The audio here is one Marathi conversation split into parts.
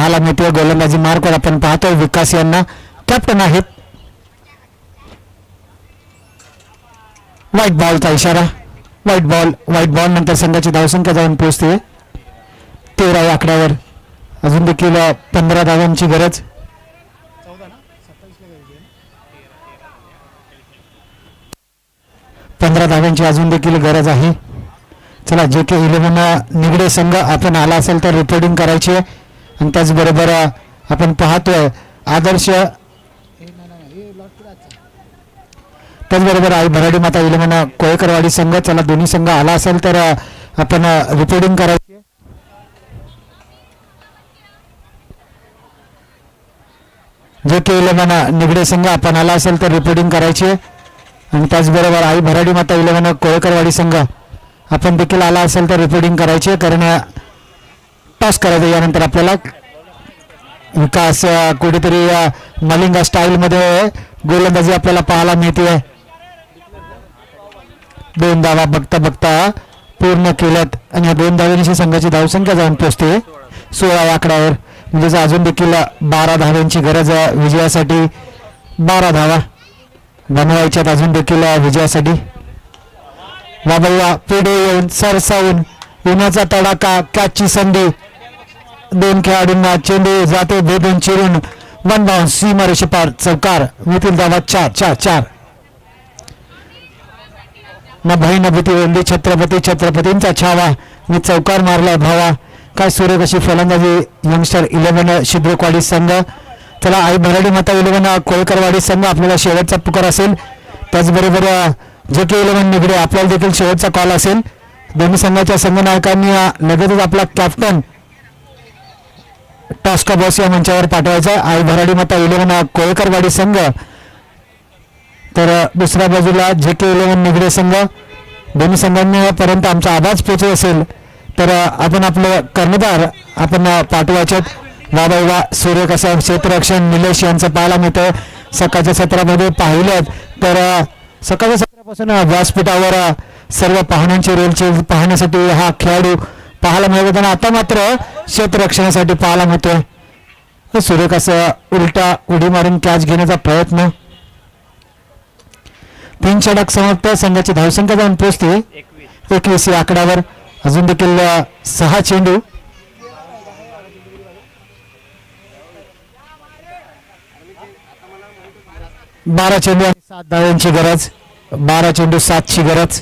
पाहायला मिळते. गोलंदाजी मार्कवर आपण पाहतोय विकास यांना, कॅप्टन आहेत. व्हाईट बॉलचा इशारा. व्हाईट बॉल नंतर संघाची धावसंख्या जाऊन पोहोचते 13 या आकड्यावर. अजून देखील 15 धावांची गरज. 15 धावांची अजून देखील गरज आहे. चला JK 11 निगडे संघ आपण आला असेल तर रिपोर्टिंग करायची आहे. आणि त्याचबरोबर आपण पाहतोय आदर्श, त्याचबरोबर आई भराडी माता 11 कोळकरवाडी संघ. चला दोन्ही संघ आला असेल तर आपण रिपोर्टिंग करायची आहे. JK 11 निगडे संघ आपण आला असेल तर रिपोर्टिंग करायची आहे. आणि त्याचबरोबर आई भराडी माता 11 कोळकरवाडी संघ आपण देखील आला असेल तर रिपोर्टिंग करायची आहे. कारण टॉस करायचं यानंतर आपल्याला. विकास कुठेतरी मलिंगा स्टाईलमध्ये गोलंदाजी आपल्याला पाहायला मिळते. 2 धावा बघता बघता पूर्ण केल्यात आणि या 2 धावांची संघाची धावसंख्या जाऊन पोहोचते 16 या आकड्यावर. म्हणजे अजून देखील 12 धावांची गरज विजयासाठी. 12 धावा बनवायच्यात अजून देखील विजयासाठी. बाबा पुढे येऊन सरसावून उन्हाचा तडाखा, कॅचची संधी. 2 खेळाडूंना चेंडू जाते भेदून चिरून. 1 बाउन्स सीमारेषे पार. चौकार. मिळतील धावा 4. न भय न भीती ओंदी छत्रपतींचा छावा. मी चौकार मारलाय भावा. काय सुरेख अशी फलंदाजी यंगस्टर 11 शिद्रकवाडी संघ. चला आई भराडी माता 11 कोळकरवाडी संघ आपल्याला शेवटचा पुकार असेल. त्याचबरोबर JK 11 निगडे आपल्याला देखील शेवटचा कॉल असेल. दोन्ही संघाच्या संघनायकांनी लगेचच आपला कॅप्टन टॉस का बॉस या मंचावर पाठवायचा. आई भराडी माता 11 कोळकरवाडी संघ, तर दुसऱ्या बाजूला JK 11 निगडे संघ. दोन्ही संघांपर्यंत आमचा आवाज पोहोचत असेल तर आपण आपलं कर्णधार आपण पाठवायचे. वा सूर्य कसा क्षेत्ररक्षण निलेश यांचं पाहायला मिळतं. सकाळच्या सत्रामध्ये पाहिलं तर सकाळच्या सत्रापासून व्यासपीठावर सर्व पाहुण्यांची रेलचेल पाहण्यासाठी हा खेळाडू पाहायला मिळत होता. आता मात्र क्षेत्ररक्षणासाठी पाहायला मिळतोय. सुरेख असं उलटा उडी मारून कॅच घेण्याचा प्रयत्न. 3 षटक समाप्त. संघाची धावसंख्या जाऊन पोहोचते 21 या आकड्यावर. अजून देखील 6 चेंडू. 12 चेंडू आणि 7 धावांची गरज. 12 चेंडू 7 ची गरज.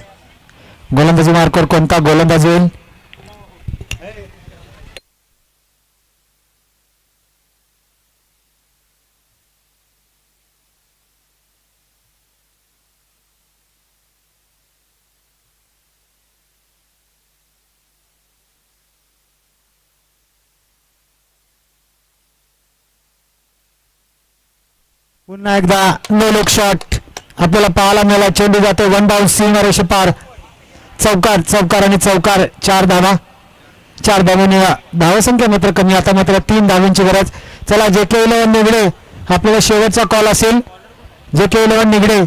गोलंदाजी मार्कवर कोणता गोलंदाज होईल? पुन्हा एकदा नो लुक शॉट आपल्याला पाहायला मिळाला. चेंडू जातो 1 बाउन्स सीमारेषे पार. चौकार आणि चौकार. 4 धावा. 4 धावांनी धावसंख्या मात्र कमी. आता मात्र 3 धावांची गरज. चला JK 11 निगडे आपल्याला शेवटचा कॉल असेल. JK 11 निगडे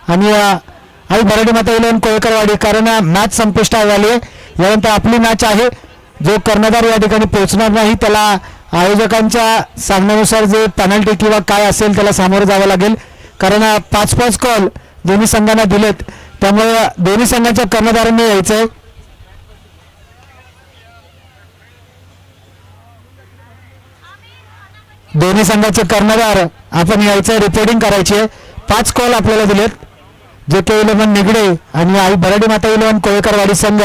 आणि आई भराडी माता 11 कोळकरवाडी. कारण मॅच संपुष्टात आली आहे. यानंतर आपली मॅच आहे. जो कर्णधार या ठिकाणी पोहोचणार नाही त्याला आयोजकांच्या सांगण्यानुसार जे पेनल्टी किंवा काय असेल त्याला सामोरं जावं लागेल. कारण 5-5 कॉल दोन्ही संघांना दिलेत. त्यामुळे दोन्ही संघांच्या कर्णधारांनी यायचंय. दोन्ही संघाचे कर्णधार आपण यायचं रिपोर्टिंग करायचे. 5 कॉल आपल्याला दिलेत. JK 11 निगडे आणि आई भराडी माता 11 कोळकरवाडी संघ.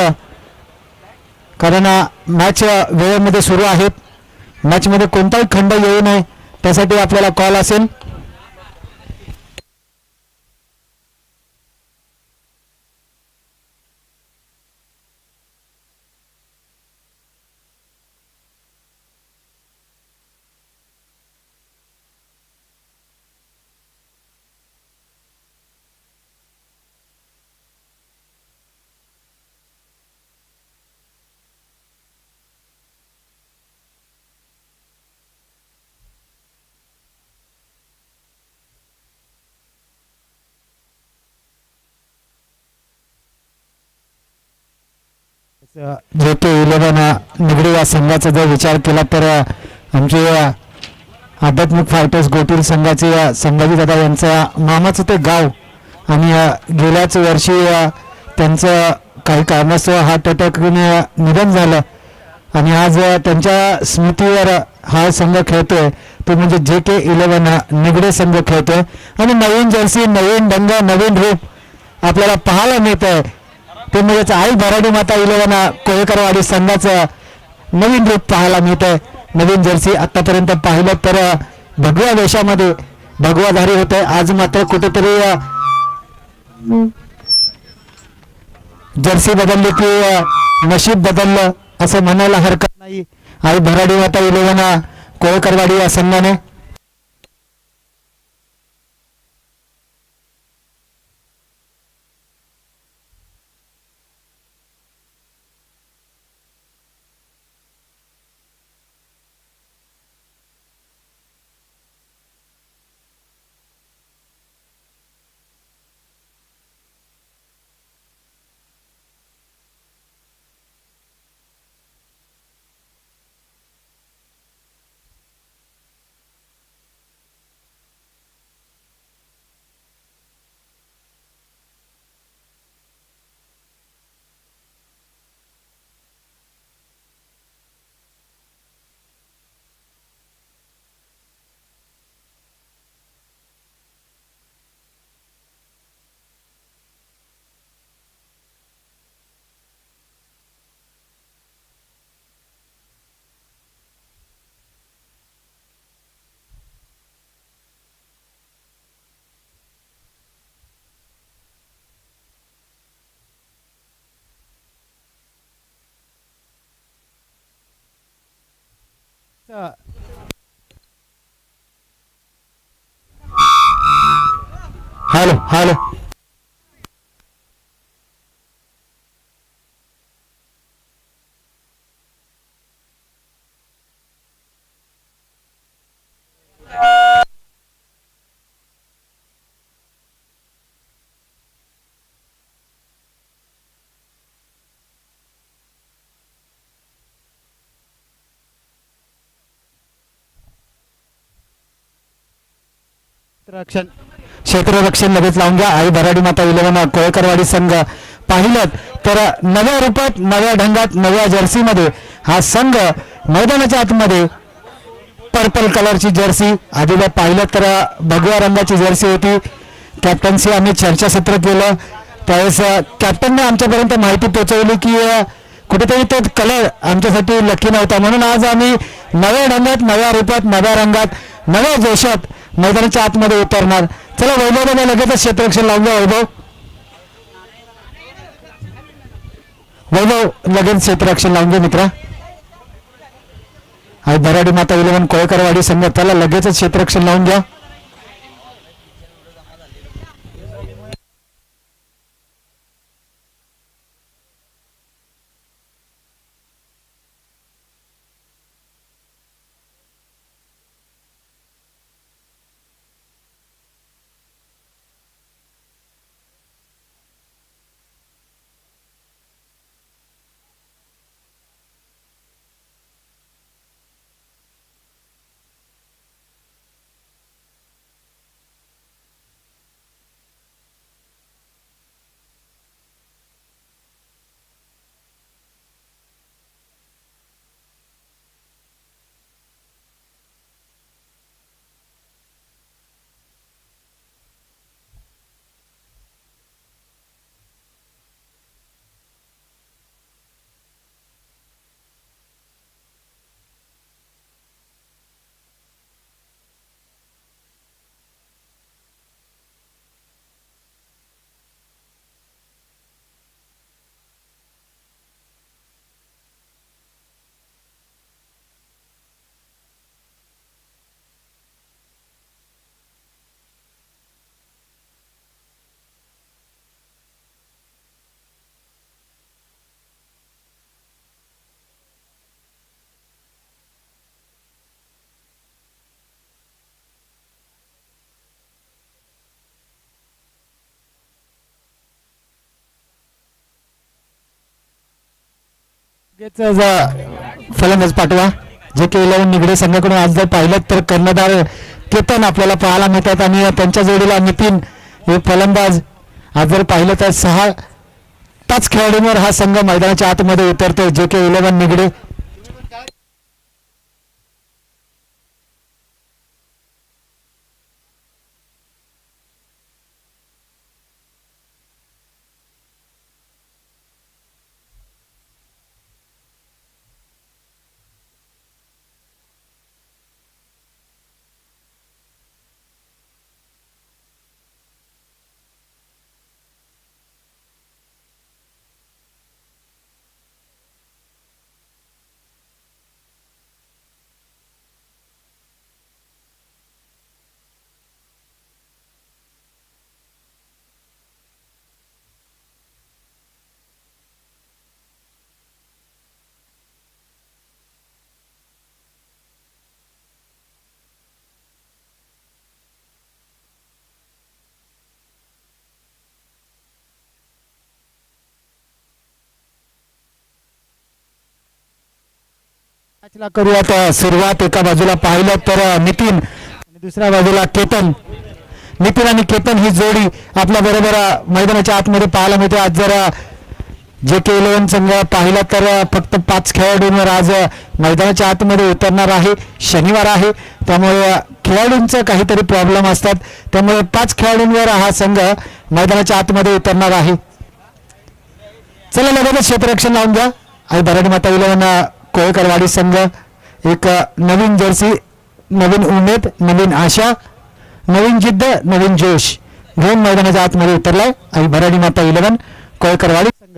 कारण मॅच वेळेमध्ये सुरू आहेत. मॅच मध्ये कोणताही खंड येऊ नये त्यासाठी आपल्याला कॉल असेल. JK 11 निगडे या संघाचा जर विचार केला तर आमचे आध्यात्मिक फायटर्स गोटील संघाचे संभाजी दादा यांचा मामाचं ते गाव आणि गेल्याच वर्षी त्यांचं काही कारणास्तव हार्ट अटॅकने निधन झालं आणि आज त्यांच्या स्मृतीवर हा संघ खेळतोय तो म्हणजे JK11 निगडे संघ खेळतोय आणि नवीन जर्सी नवीन रंग नवीन रूप आपल्याला पाहायला मिळत आहे ते म्हणजेच आई भराडी माता 11 कोळेकरवाडी संघाचं नवीन रूप पाहायला मिळत आहे. नवीन जर्सी आतापर्यंत पाहिलं तर भगव्या वेशामध्ये भगवाधारी होत आहे. आज मात्र कुठेतरी जर्सी बदलली की नशीब बदललं असं म्हणायला हरकत नाही. आई भराडी माता 11 कोळेकरवाडी या संघाने हॅलो हॅलो क्षेत्ररक्षण लगेच लावून घ्या. आई भराडी माता 11 कोळेकरवाडी संघ पाहिलं तर नव्या रूपात नव्या ढंगात नव्या जर्सीमध्ये हा संघ मैदानाच्या आतमध्ये पर्पल कलरची जर्सी आधीला पाहिलं तर भगव्या रंगाची जर्सी होती. कॅप्टनशी आम्ही चर्चासत्र केलं त्यावेळेस कॅप्टनने आमच्यापर्यंत माहिती पोहोचवली की कुठेतरी तो कलर आमच्यासाठी लकी नव्हता म्हणून आज आम्ही नव्या ढंगात नव्या रूपात नव्या रंगात नव्या जोशात मैदानाच्या आतमध्ये उतरणार. चला वैभवला लगेचच क्षेत्ररक्षण लावून घ्या. वैभव लगेच क्षेत्ररक्षण लावून घ्या मित्रा. आई भराडी माता 11 कोळेकरवाडी संघ त्याला लगेचच क्षेत्ररक्षण लावून घ्या. फलंदाज पाठवा. जे के 11 निगडे संघाकडून आज जर पाहिलं तर कर्णधार केतन आपल्याला पाहायला मिळतात आणि त्यांच्या जोडीला नितीन हे फलंदाज. आज जर पाहिलं तर 5 खेळाडूंवर हा संघ मैदानाच्या आतमध्ये उतरतो जे के 11 निगडे. मॅचला करूयात सुरुवात. एका बाजूला पाहिलं तर नितीन आणि दुसऱ्या बाजूला केतन. नितीन आणि केतन ही जोडी आपल्या बरोबर मैदानाच्या आतमध्ये पाहायला मिळते. आज जर जे के 11 संघ पाहिला तर फक्त 5 खेळाडूंवर आज मैदानाच्या आतमध्ये उतरणार आहे. शनिवार आहे त्यामुळे खेळाडूंचं काहीतरी प्रॉब्लेम असतात, त्यामुळे 5 खेळाडूंवर हा संघ मैदानाच्या आतमध्ये उतरणार आहे. चला लगेच क्षेत्ररक्षण लावून घ्या. आई बराडी माता 11 कोळकरवाडी संघ एक नवीन जर्सी, नवीन उमेद, नवीन आशा, नवीन जिद्द, नवीन जोश घेऊन मैदानाच्या आतमध्ये उतरलाय आई बराडी माता 11 कोळकरवाडी संघ.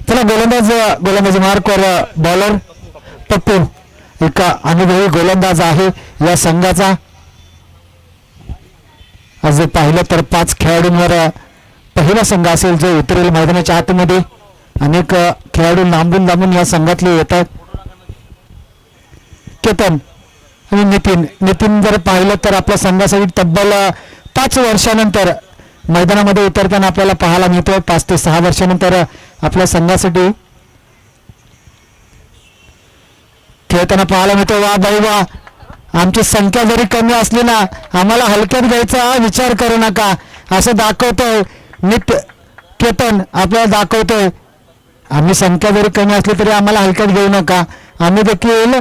चला गोलंदाजी मार्कवर बॉलर पप्पू एक अनुभवी गोलंदाज आहे या संघाचा. आज पाहिलं तर 5 खेळाडूंवर पहिला संघ असेल जो उतरेल मैदानाच्या आतमध्ये. अनेक खेळाडू लांबून या संघातले येतात. केतन आणि नितीन जर पाहिलं तर आपल्या संघासाठी तब्बल 5 वर्षानंतर मैदानामध्ये उतरताना आपल्याला पाहायला मिळतो. 5 ते 6 वर्षानंतर आपल्या संघासाठी खेळताना पाहायला मिळतो. वा बाई वा, आमची संख्या जरी कमी असली ना आम्हाला हलक्यात घ्यायचा विचार करू नका असं दाखवतोय केतन. आपल्याला दाखवतोय आम्ही संख्या जरी कमी असली तरी आम्हाला हलक्यात घेऊ नका. आम्ही देखील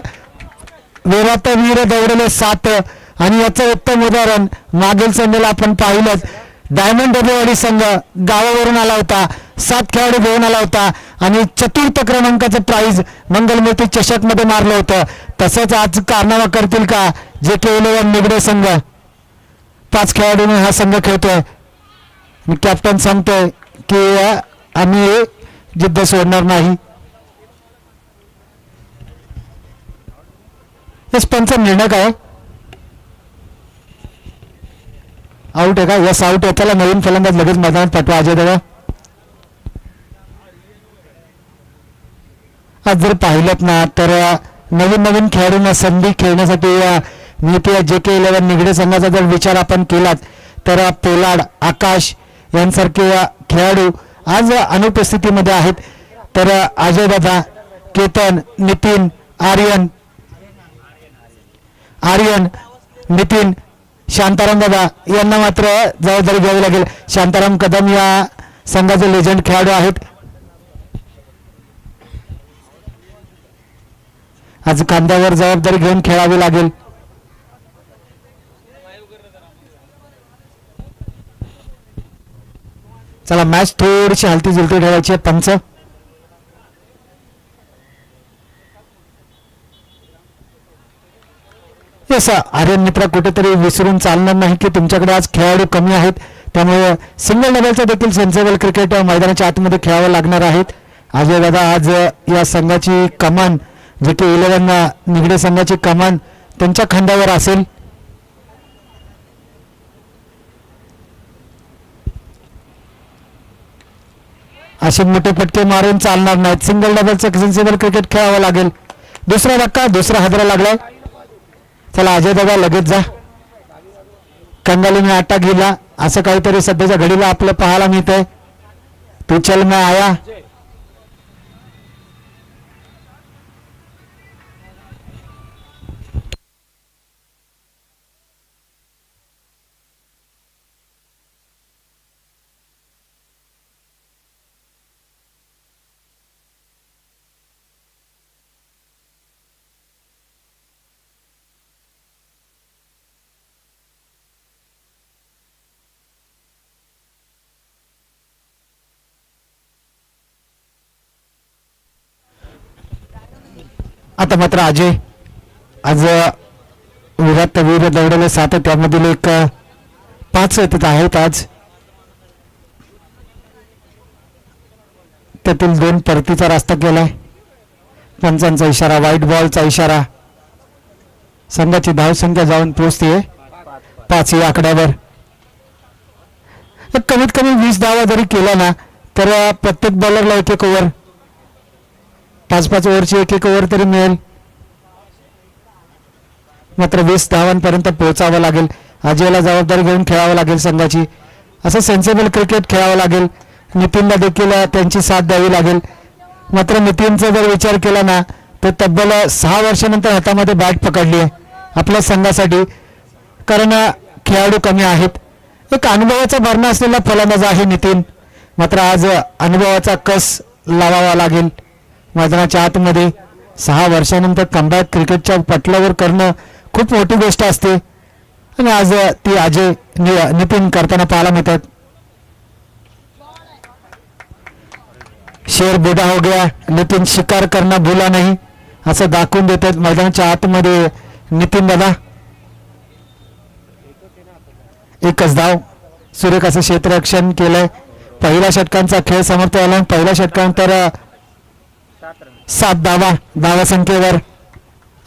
वीरात वीर दौडले 7 आणि याचं उत्तम उदाहरण मागील संघाला आपण पाहिलंच. डायमंड डबेवाडी संघ गावावरून आला होता, 7 खेळाडू घेऊन आला होता आणि 4th क्रमांकाचं प्राइज मंगलमूर्ती चषक मध्ये मारलं होतं. तसंच आज कारनामा करतील का जे के 11 निगडे संघ. 5 खेळाडूंनी हा संघ खेळतोय आणि कॅप्टन सांगतोय की आम्ही जिद्द सोडणार नाही. पंच निर्णय काय आउट आहे का? यस आउट आहे. त्याला नवीन फलंदाज लगेच मैदानात पाठवा अजय दादा. आज जर पाहिलं ना तर नवीन खेळाडूंना संधी खेळण्यासाठी मिळते. जे के 11 निगडे संघाचा जर विचार आपण केलात तर पोलाड, आकाश यांसारखे खेळाडू आज अनुपस्थितीमध्ये आहेत. तर अजय दादा, केतन, नितीन, आर्यन, नितीन, शांताराम दादा यांना मात्र जबाबदारी घ्यावी लागेल. शांताराम कदम या संघाचे लेजंड खेळाडू आहेत. आज खांद्यावर जबाबदारी घेऊन खेळावी लागेल. चला मॅच थोडीशी हलती जुलती ठेवायची आहे. पंच आर्यन मित्रा कुठेतरी विसरून चालणार नाही की तुमच्याकडे आज खेळाडू कमी आहेत, त्यामुळे सिंगल डबलचा देखील सेन्सेबल क्रिकेट मैदानाच्या आतमध्ये खेळावं लागणार आहेत. अजय दादा आज या संघाची कमान जे की 11 निगडे संघाची कमान त्यांच्या खांद्यावर असेल. असे मोठे फटके मारून चालणार नाहीत. सिंगल डबलचं सेन्सेबल क्रिकेट खेळावं लागेल. दुसरा धक्का, दुसरा हादरा लागलाय. चला अजय दादा लगेच जा. कंगालीने अटॅक गेला असं काहीतरी सध्याच्या घडीला आपलं पाहायला मिळतंय. तू चल मैं आया. आता मात्र अजय आज विराट वीर दौडले 7 त्यामधील एक 5 तिथं आहेत आज. त्यातील 2 परतीचा रस्ता केलाय. पंचांचा इशारा, व्हाईट बॉलचा इशारा. संघाची धावसंख्या जाऊन पोहोचते 5 या आकड्यावर. कमीत कमी 20 धावा जरी केला ना तर प्रत्येक बॉलरला 1-1 ओव्हर, 5-5 ओव्हरची 1-1 ओव्हर तरी मिळेल. मात्र 20 धावांपर्यंत पोहोचावं लागेल. अजयला जबाबदारी घेऊन खेळावं लागेल संघाची. असं सेन्सिबल क्रिकेट खेळावं लागेल. नितीनला देखील त्यांची साथ द्यावी लागेल. मात्र नितीनचा जर विचार केला ना तर तब्बल 6 वर्षानंतर हातामध्ये बॅट पकडली आहे आपल्या संघासाठी. कारण खेळाडू कमी आहेत. एक अनुभवाचा भरणा असलेला फलंदाज आहे नितीन. मात्र आज अनुभवाचा कस लावावा लागेल. मैदानाच्या आतमध्ये 6 वर्षानंतर कमबॅक क्रिकेटच्या पटलावर करणं खूप मोठी गोष्ट असते आणि आज ती अजय नितीन करताना पाहायला मिळतात. शेर बुढ़ा हो गया लेकिन शिकार करना भूला नहीं असं दाखवून देतात मैदानाच्या आतमध्ये नितीन दादा. एकच धाव, सुरेख असं क्षेत्ररक्षण केलंय. पहिल्या षटकांचा खेळ समाप्त झाला. पहिल्या षटकानंतर 7 धावा संख्येवर.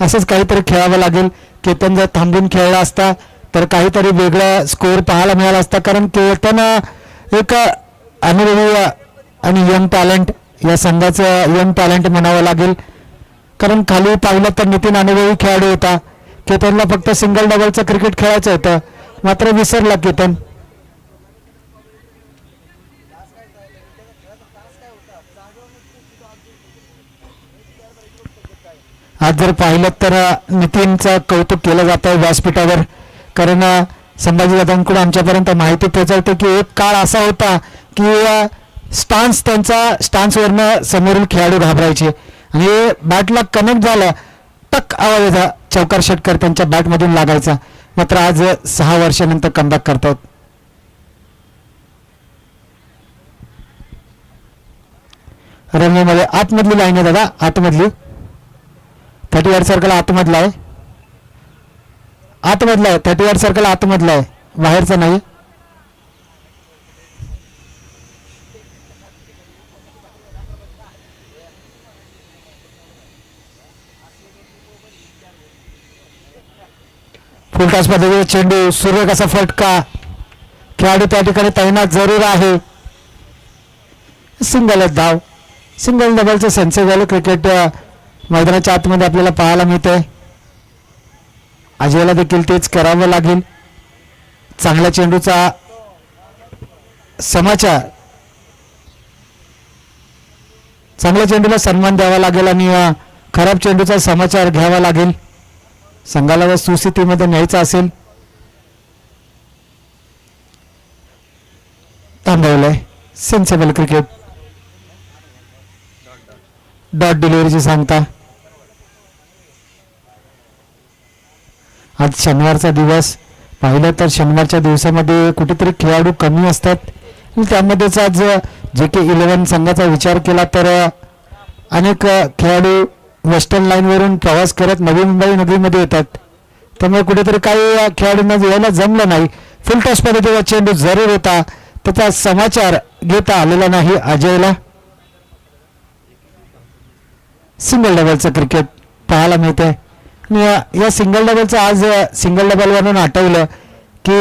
असंच काहीतरी खेळावं लागेल. केतन जर थांबून खेळला असता तर काहीतरी वेगळा स्कोअर पाहायला मिळाला असता. कारण केतन एक अनुभवी आणि यंग टॅलेंट, या संघाचं यंग टॅलेंट म्हणावं लागेल. कारण खाली पाहिलं तर नितीन अनुभवी खेळाडू होता. केतनला फक्त सिंगल डबलचं क्रिकेट खेळायचं होतं, मात्र विसरला केतन. आज जर पाहिलं तर नितीनचं कौतुक केलं जात आहे व्यासपीठावर. कारण संभाजी दादांकडून आमच्यापर्यंत माहिती पोहोचवते की एक काळ असा होता की स्टान्स, त्यांचा स्टान्सवरनं समोरील खेळाडू घाबरायचे आणि बॅटला कनेक्ट झालं टक आवाज यायचा, चौकार षटकार त्यांच्या बॅटमधून लागायचा. मात्र आज 6 वर्षानंतर कमबॅक करतात. रनवेमध्ये आतमधली लाईन आहे दादा, आतमधली 38 सर्कल आतमधला आहे. आतमधला आहे 38 सर्कल आतमधला आहे, बाहेरचा नाही. फुलटॉस पद्धतीचा चेंडू, सूर्य कसा फटका, खेळाडू त्या ठिकाणी तैनात जरूर आहे. सिंगल धाव, सिंगल डबलचं सेन्सेबल क्रिकेट मैदानाच्या आतमध्ये आपल्याला पाहायला मिळतंय. अजयला देखील तेच करावं लागेल. चांगल्या चेंडूचा समाचार, चांगल्या चेंडूला सन्मान द्यावा लागेल आणि खराब चेंडूचा समाचार घ्यावा लागेल. संघाला व सुस्थितीमध्ये न्यायचं असेल. थांबवलंय सेन्सेबल क्रिकेट. डॉट डिलिव्हरीची सांगता. आज शनिवारचा दिवस पाहिलं तर शनिवारच्या दिवसामध्ये कुठेतरी खेळाडू कमी असतात. त्यामध्येच आज JK11 संघाचा विचार केला तर अनेक खेळाडू वेस्टर्न लाईनवरून प्रवास करत नवी मुंबई नगरीमध्ये येतात. त्यामुळे कुठेतरी काही खेळाडूंना यायला जमलं नाही. फुल टॉस पद्धतीचा चेंडू जरूर होता, त्याचा समाचार घेता आलेला नाही अजयला. सिंगल डबलचं क्रिकेट पाहायला मिळते. या सिंगल डबलचं आज सिंगल डबलवरून आठवलं की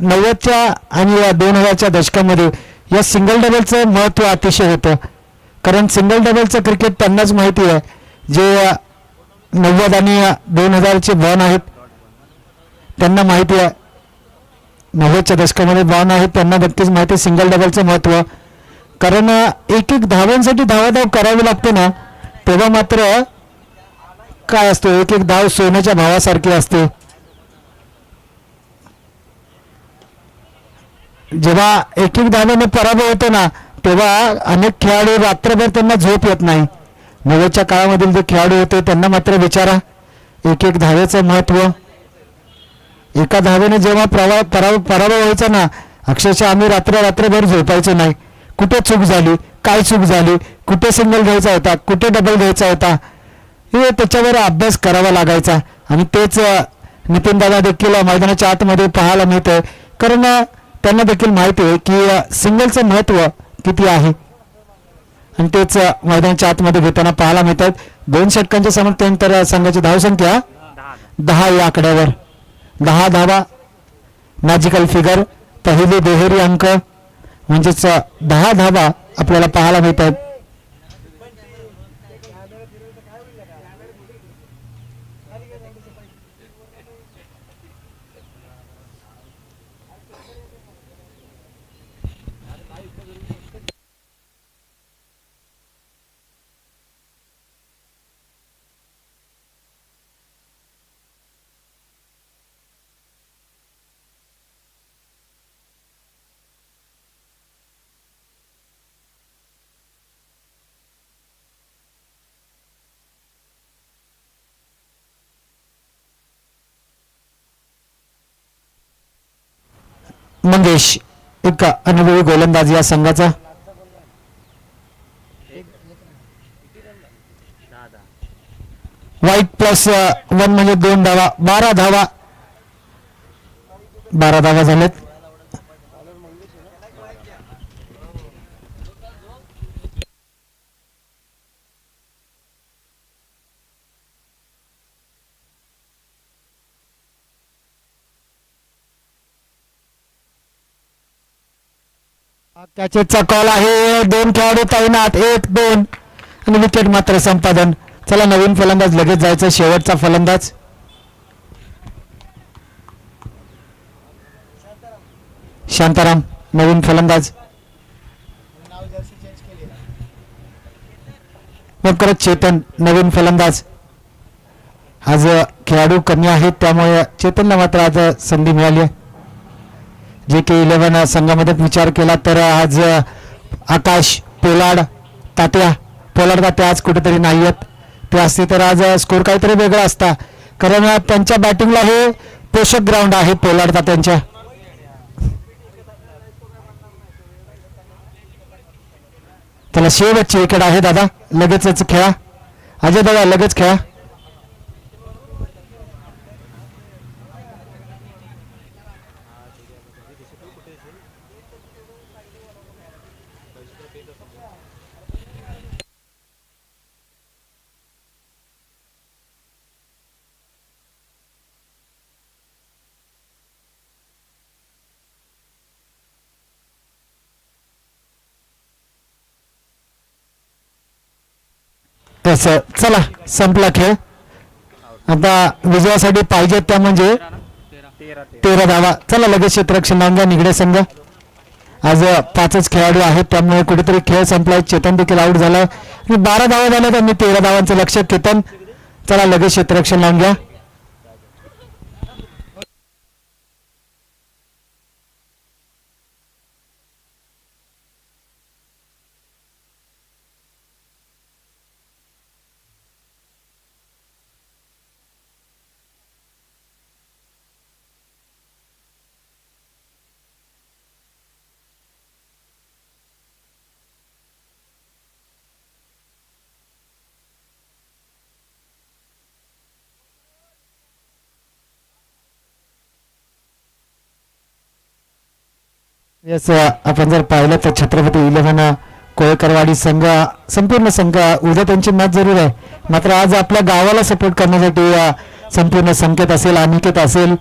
90च्या आणि 2000च्या दशकामध्ये या सिंगल डबलचं महत्त्व अतिशय होतं. कारण सिंगल डबलचं क्रिकेट त्यांनाच माहिती आहे जे 90 आणि 2000चे बॉर्न आहेत. त्यांना माहिती आहे 90च्या दशकामध्ये बॉर्न आहेत, त्यांना नक्कीच माहिती आहे सिंगल डबलचं महत्त्व. कारण एक धावांसाठी धावाधाव करावी लागते ना, तेव्हा मात्र काय असतो, एक धाव सोन्याच्या भावासारखी असते. जेव्हा एक धावाने पराभव होतो ना, तेव्हा अनेक खेळाडू रात्रभर त्यांना झोप येत नाही. 90च्या काळामधील जे खेळाडू होते त्यांना मात्र विचारा एक धावेचं महत्त्व. एका धावेने जेव्हा पराभव व्हायचा ना, अक्षरशः आम्ही रात्रभर झोपायचो नाही. कुठे चूक झाली, काय चूक झाली, कुठे सिंगल घ्यायचा होता, कुठे डबल घ्यायचा होता, हे त्याच्यावर अभ्यास करावा लागायचा आणि तेच नितीन दादा देखील मैदानाच्या आतमध्ये पाहायला मिळतंय. कारण त्यांना देखील माहिती आहे की सिंगलचं महत्त्व किती आहे आणि तेच मैदानाच्या आतमध्ये घेताना पाहायला मिळतात. 2 षटकांच्या समाप्तीनंतर संघाची धावसंख्या 10 या आकड्यावर. 10 धावा मॅजिकल फिगर, पहिली दुहेरी अंक म्हणजेच 10 धावा आपल्याला पाहायला मिळतात. मंगेश एक अनुभवी गोलंदाज या संघाचा. वाईट +1 म्हणजे 2 धावा. 12 धावा. 12 धावा झाल्यात. कॅचेसचा कॉल आहे. 2 खेळाडू तैनात. 1-2 आणि विकेट मात्र संपादन. चला नवीन फलंदाज लगेच जायचं. शेवटचा फलंदाज शांताराम नवीन फलंदाज. मग करत चेतन नवीन फलंदाज. आज खेळाडू कमी आहेत त्यामुळे चेतनला मात्र आज संधी मिळाली आहे. जे के 11 संघामध्ये विचार केला तर आज आकाश पोलाड तात्या आज कुठेतरी नाही आहेत. ते असते तर आज स्कोर काहीतरी वेगळा असता. कारण त्यांच्या बॅटिंगला हे पोषक ग्राउंड आहे पोलाड तात्यांच्या. त्याला शेवटची विकेट आहे दादा. लगेचच खेळा अजय दादा, लगेच खेळा. तसं चला संपला खेळ. आता विजयासाठी पाहिजे त्या म्हणजे 13 धावा. चला लगेच क्षेत्ररक्षण लावून घ्या निगडे संघ. आज 5च खेळाडू आहेत त्यामुळे कुठेतरी खेळ संपलाय. चेतन देखील आउट झालाय. 12 धावा झाल्या त्यांनी 13 धावांचं लक्ष. केतन चला लगेच क्षेत्ररक्षण लावून घ्या. यस आपण जर पाहिलं तर छत्रपती 11 कोळकरवाडी संघ संपूर्ण संघ उद्या त्यांची मॅच जरूर आहे. मात्र आज आपल्या गावाला सपोर्ट करण्यासाठी संपूर्ण संकेत असेल, अनिकेत असेल,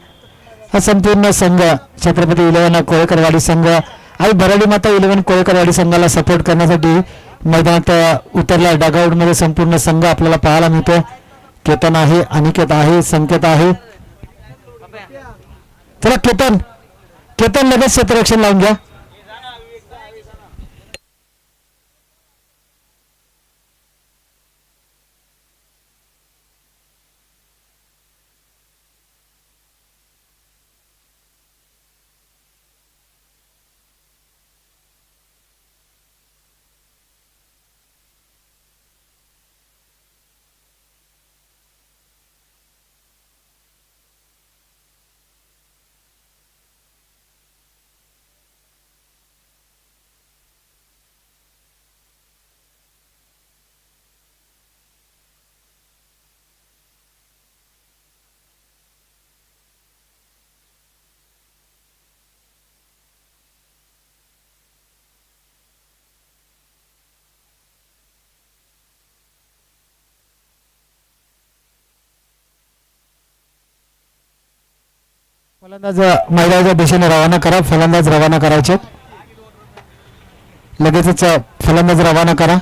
हा संपूर्ण संघ छत्रपती 11 कोळकरवाडी संघ आई भराडी माता 11 कोळकरवाडी संघाला सपोर्ट करण्यासाठी मैदानात उतरला. डगआउट मध्ये संपूर्ण संघ आपल्याला पाहायला मिळतोय. केतन आहे, अनिकेत आहे, संकेत आहे. चला केतन लगेच क्षेत्ररक्षण लावून घ्या. फलंदाज मैदानाच्या दिशेने रवाना करा. फलंदाज रवाना करायचे. लगेचच फलंदाज रवाना करा.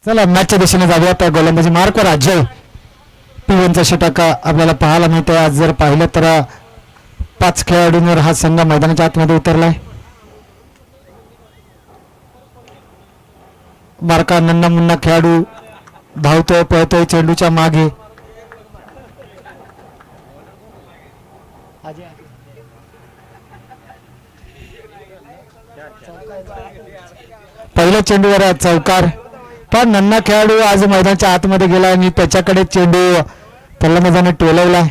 चला मॅचच्या दिशेने जाऊया. त्या गोलंदाजी मार्कवर अजय P1चा षटक आपल्याला पाहायला मिळतोय. आज जर पाहिलं तर 5 खेळाडूंवर हा संघ मैदानाच्या आतमध्ये उतरलाय. बारका नन्ना मुन्ना खेळाडू धावतोय पळतोय चेंडूच्या मागे. पहिल्या चेंडूवर चौकार. पण नन्ना खेळाडू आज मैदानाच्या आतमध्ये गेला आणि त्याच्याकडे चेंडू फलंदाजाने टोलवलाय.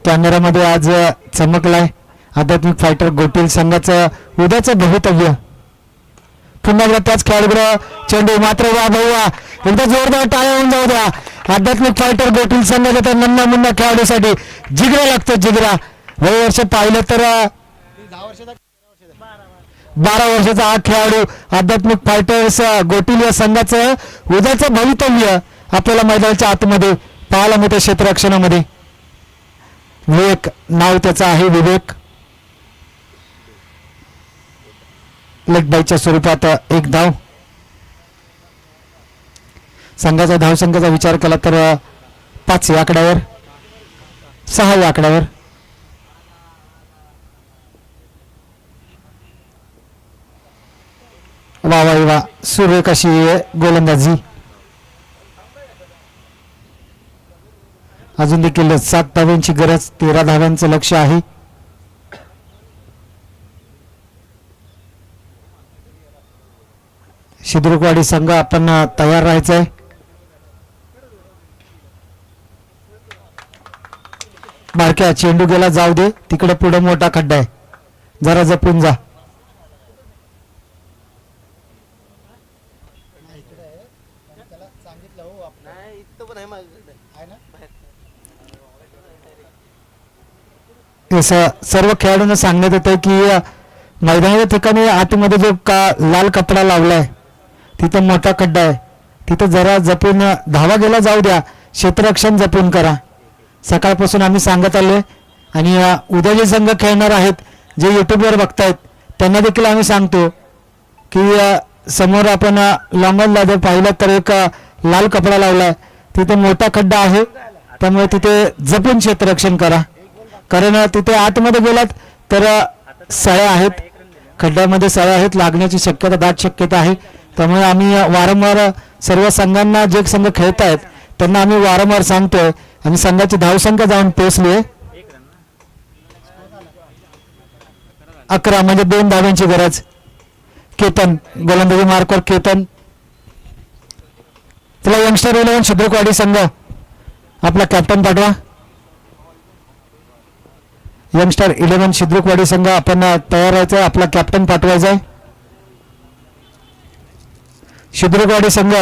कॅमेरामध्ये आज चमकलाय. आध्यात्मिक फायटर गोटील संघाचं उद्याचं भवितव्य. पुन्हा एकदा त्याच खेळाडूकडे चेंडू मात्र वा भाऊ वा एकदा जोरदार टाळ्या होऊन जाऊ द्या. आध्यात्मिक फायटर गोटील संघाच्या त्या नन्ना मुन्ना खेळाडूसाठी जिगरा लागतो जिगरा. वय वर्ष पाहिलं तर 12 वर्षाचा हा खेळाडू आध्यात्मिक फायटर्स गोटील या संघाचं उद्याचं भवितव्य आपल्याला मैदानाच्या आतमध्ये पाहायला मिळतं. क्षेत्ररक्षणामध्ये विवेक नाव त्याचं आहे. विवेक लेग बाईच्या स्वरूपात 1 धाव. संघाचा धावसंख्येचा विचार केला तर 5 या आकड्यावर 6 या आकड्यावर. वा वा वा सुरेख अशी गोलंदाजी. अजून देखील 7 धाव्यांची गरज. 13 धाव्यांचं लक्ष आहे. शिद्रुकवाडी संघ आपण तयार राहायचंय. बारक्या चेंडू गेला जाऊ दे. तिकडे पुढे मोठा खड्डा आहे. जरा जपून जा. सर्व खेळाडूंना सांगण्यात येतं की मैदानाच्या ठिकाणी आतमध्ये जो लाल कपडा लावलाय तिथं मोठा खड्डा आहे. तिथं जरा जपून धावा गेला जाऊ द्या. क्षेत्ररक्षण जपून करा. सकाळपासून आम्ही सांगत आलोय आणि उद्या जे संघ खेळणार आहेत जे युट्यूबवर बघतायत त्यांना देखील आम्ही सांगतो की समोर आपण लॉंगॉन लादर पाहिलं तर एक लाल कपडा लावलाय. तिथे मोठा खड्डा आहे. त्यामुळे तिथे जपून क्षेत्ररक्षण करा. कारण तिथे आतमध्ये गेलात तर सळ्या आहेत. खड्ड्यामध्ये सळ्या आहेत. लागण्याची शक्यता दाट शक्यता आहे. त्यामुळे आम्ही वारंवार सर्व संघांना जे संघ खेळत आहेत त्यांना आम्ही वारंवार सांगतोय आणि संघाची धावसंख्या जाऊन पोहोचली आहे 11 म्हणजे 2 धावांची गरज. केतन गोलंदाजी मार्कवर केतन. चला यंगस्टर 11 शुद्रकवाडी संघ आपला कॅप्टन पाठवा. यंगस्टर 11 शुद्रकवाडी संघ आपण तयार राहायचं आहे. आपला कॅप्टन पाठवायचा आहे. शुद्रकवाडी संघ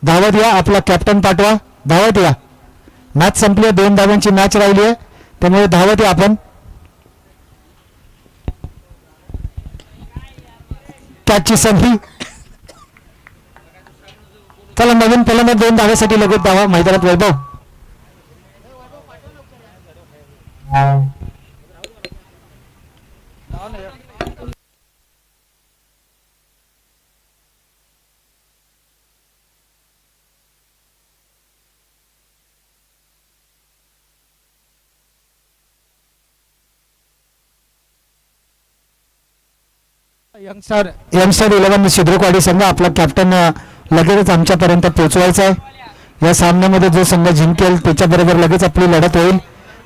धावत या. आपला कॅप्टन पाठवा. धावत या. मॅच संपली आहे. 2 धावांची मॅच राहिली आहे त्यामुळे धावत या आपण. कॅचची संधी. चला नवीन फलंदाज 2 धावेसाठी लगेच धावा मैदानात. वैभव यंगस्टर 11 शुद्रकवाडी संघ आपला कॅप्टन लगेचच आमच्यापर्यंत पोहोचवायचा आहे. या सामन्यामध्ये जो संघ जिंकेल त्याच्याबरोबर लगेच आपली लढत होईल.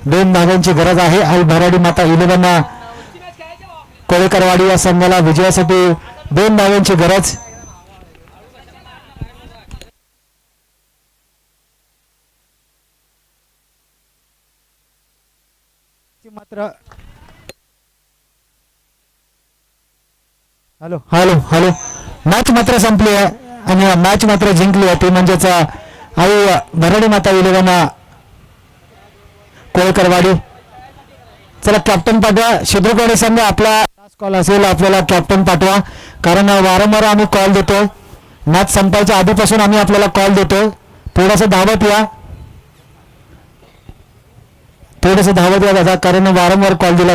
2 धाव्यांची गरज आहे. आई भराडी माता 11 कोळेकरवाडी या संघाला विजयासाठी 2 धाव्यांची गरज. मात्र हॅलो हॅलो हॅलो मॅच मात्र संपली आहे आणि मॅच मात्र जिंकली आहे. ते म्हणजेच आई भराडी माता 11 कोळकरवाडी. चला कॅप्टन पाठवा. शुद्रकवाडी संघ आपला लास्ट कॉल असेल. आपल्याला कॅप्टन पाठवा कारण वारंवार आम्ही कॉल देतो. मॅच संपायच्या आधीपासून आम्ही आपल्याला कॉल देतो. थोडंसं धावत या. थोडंसं धावत या दादा कारण वारंवार कॉल दिला